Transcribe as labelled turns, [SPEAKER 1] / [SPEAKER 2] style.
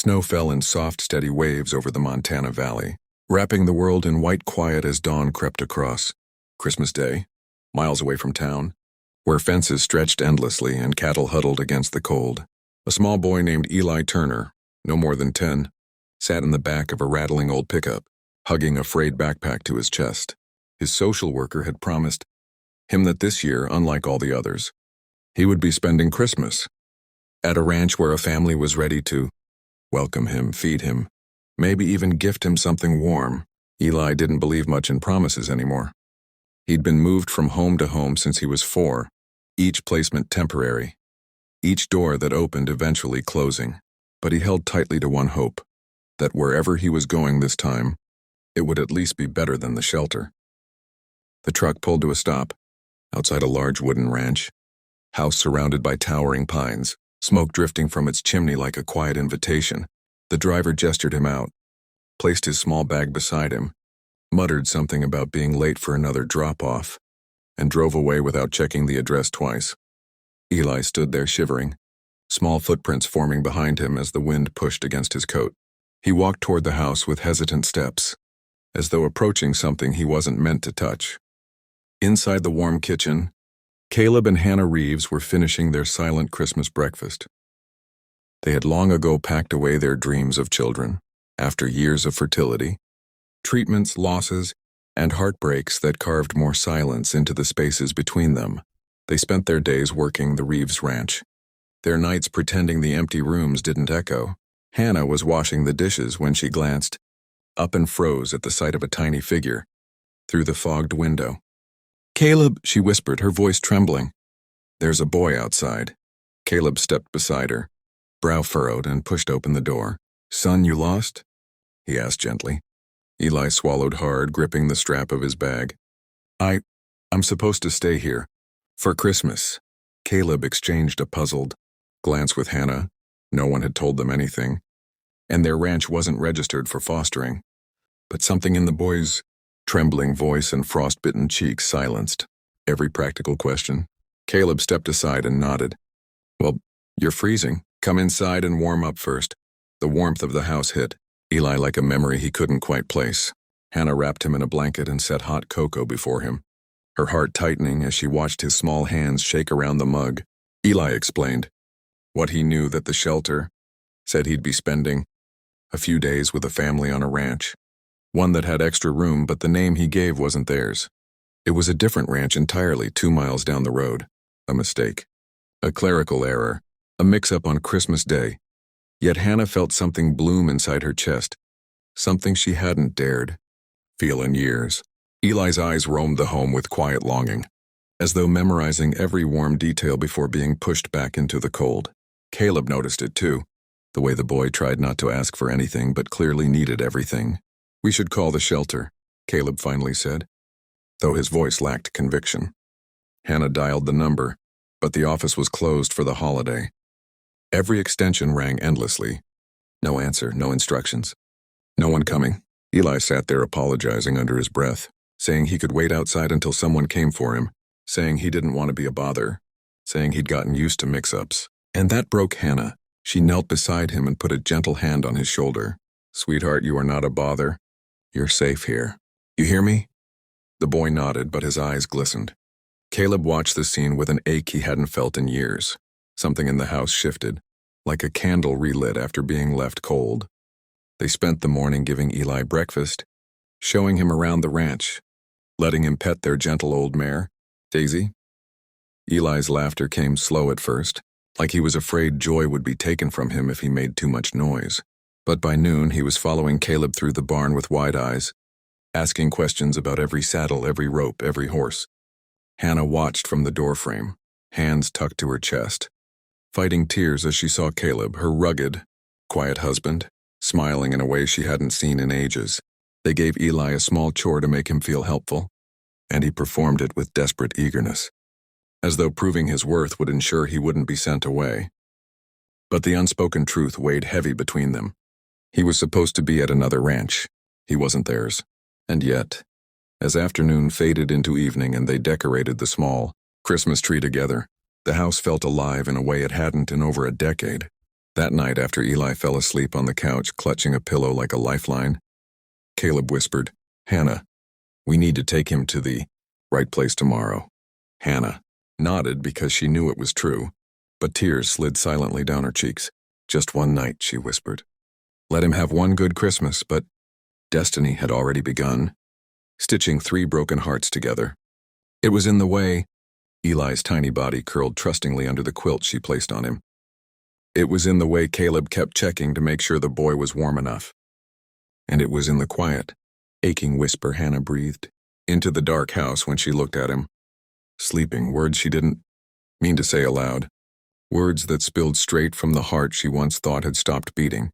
[SPEAKER 1] Snow fell in soft, steady waves over the Montana Valley, wrapping the world in white quiet as dawn crept across. Christmas Day, miles away from town, where fences stretched endlessly and cattle huddled against the cold. A small boy named Eli Turner, no more than 10, sat in the back of a rattling old pickup, hugging a frayed backpack to his chest. His social worker had promised him that this year, unlike all the others, he would be spending Christmas at a ranch where a family was ready to welcome him, feed him, maybe even gift him something warm. Eli didn't believe much in promises anymore. He'd been moved from home to home since he was 4, each placement temporary, each door that opened eventually closing. But he held tightly to one hope, that wherever he was going this time, it would at least be better than the shelter. The truck pulled to a stop, outside a large wooden ranch, house surrounded by towering pines, smoke drifting from its chimney like a quiet invitation. The driver gestured him out, placed his small bag beside him, muttered something about being late for another drop-off, and drove away without checking the address twice. Eli stood there shivering, small footprints forming behind him as the wind pushed against his coat. He walked toward the house with hesitant steps, as though approaching something he wasn't meant to touch. Inside the warm kitchen, Caleb and Hannah Reeves were finishing their silent Christmas breakfast. They had long ago packed away their dreams of children, after years of fertility, treatments, losses, and heartbreaks that carved more silence into the spaces between them. They spent their days working the Reeves ranch, their nights pretending the empty rooms didn't echo. Hannah was washing the dishes when she glanced up and froze at the sight of a tiny figure through the fogged window. "Caleb," she whispered, her voice trembling. "There's a boy outside." Caleb stepped beside her, brow furrowed, and pushed open the door. "Son, you lost?" he asked gently. Eli swallowed hard, gripping the strap of his bag. I'm supposed to stay here for Christmas." Caleb exchanged a puzzled glance with Hannah. No one had told them anything, and their ranch wasn't registered for fostering. But something in the boy's trembling voice and frostbitten cheeks silenced every practical question. Caleb stepped aside and nodded. "Well, you're freezing. Come inside and warm up first." The warmth of the house hit Eli like a memory he couldn't quite place. Hannah wrapped him in a blanket and set hot cocoa before him, her heart tightening as she watched his small hands shake around the mug. Eli explained what he knew, that the shelter said he'd be spending a few days with a family on a ranch, one that had extra room, but the name he gave wasn't theirs. It was a different ranch entirely, 2 miles down the road. A mistake. A clerical error. A mix-up on Christmas Day. Yet Hannah felt something bloom inside her chest, something she hadn't dared feel in years. Eli's eyes roamed the home with quiet longing, as though memorizing every warm detail before being pushed back into the cold. Caleb noticed it too, the way the boy tried not to ask for anything but clearly needed everything. "We should call the shelter," Caleb finally said, though his voice lacked conviction. Hannah dialed the number, but the office was closed for the holiday. Every extension rang endlessly. No answer, no instructions. No one coming. Eli sat there apologizing under his breath, saying he could wait outside until someone came for him, saying he didn't want to be a bother, saying he'd gotten used to mix-ups. And that broke Hannah. She knelt beside him and put a gentle hand on his shoulder. "Sweetheart, you are not a bother. You're safe here. You hear me?" The boy nodded, but his eyes glistened. Caleb watched the scene with an ache he hadn't felt in years. Something in the house shifted, like a candle relit after being left cold. They spent the morning giving Eli breakfast, showing him around the ranch, letting him pet their gentle old mare, Daisy. Eli's laughter came slow at first, like he was afraid joy would be taken from him if he made too much noise. But by noon he was following Caleb through the barn with wide eyes, asking questions about every saddle, every rope, every horse. Hannah watched from the doorframe, hands tucked to her chest, fighting tears as she saw Caleb, her rugged, quiet husband, smiling in a way she hadn't seen in ages. They gave Eli a small chore to make him feel helpful, and he performed it with desperate eagerness, as though proving his worth would ensure he wouldn't be sent away. But the unspoken truth weighed heavy between them. He was supposed to be at another ranch. He wasn't theirs. And yet, as afternoon faded into evening and they decorated the small Christmas tree together, the house felt alive in a way it hadn't in over a decade. That night, after Eli fell asleep on the couch, clutching a pillow like a lifeline, Caleb whispered, "Hannah, we need to take him to the right place tomorrow." Hannah nodded because she knew it was true, but tears slid silently down her cheeks. "Just one night," she whispered. "Let him have one good Christmas," but destiny had already begun, stitching 3 broken hearts together. It was in the way. Eli's tiny body curled trustingly under the quilt she placed on him. It was in the way Caleb kept checking to make sure the boy was warm enough. And it was in the quiet, aching whisper Hannah breathed into the dark house when she looked at him. Sleeping, words she didn't mean to say aloud. Words that spilled straight from the heart she once thought had stopped beating.